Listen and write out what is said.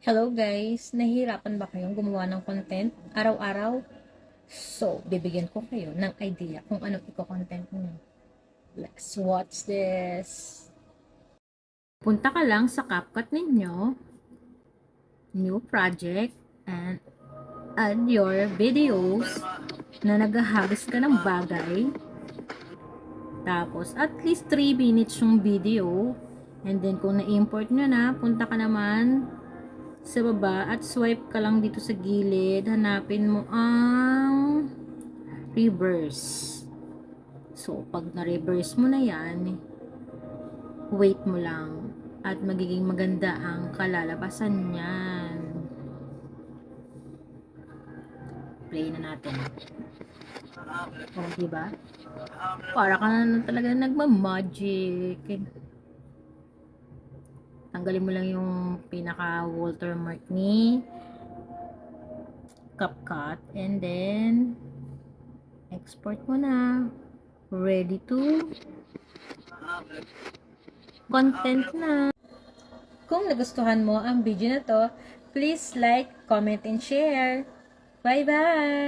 Hello guys! Nahihirapan ba kayong gumawa ng content araw-araw? So, bibigyan ko kayo ng idea kung anong i-content niyo. Let's watch this! Punta ka lang sa CapCut ninyo, new project, and add your videos na naghahagis ka ng bagay. Tapos, at least 3 minutes yung video. And then, kung na-import nyo na, punta ka naman sa baba at swipe ka lang dito sa gilid, hanapin mo ang reverse. So, pag na-reverse mo na yan, wait mo lang at magiging maganda ang kalalabasan niyan. Play na natin. O, diba? Para ka na talaga nagmamagic. Tanggalin mo lang yung pinaka watermark ni CapCut and then export mo na. Ready to content na. Kung nagustuhan mo ang video na to, please like, comment, and share. Bye-bye!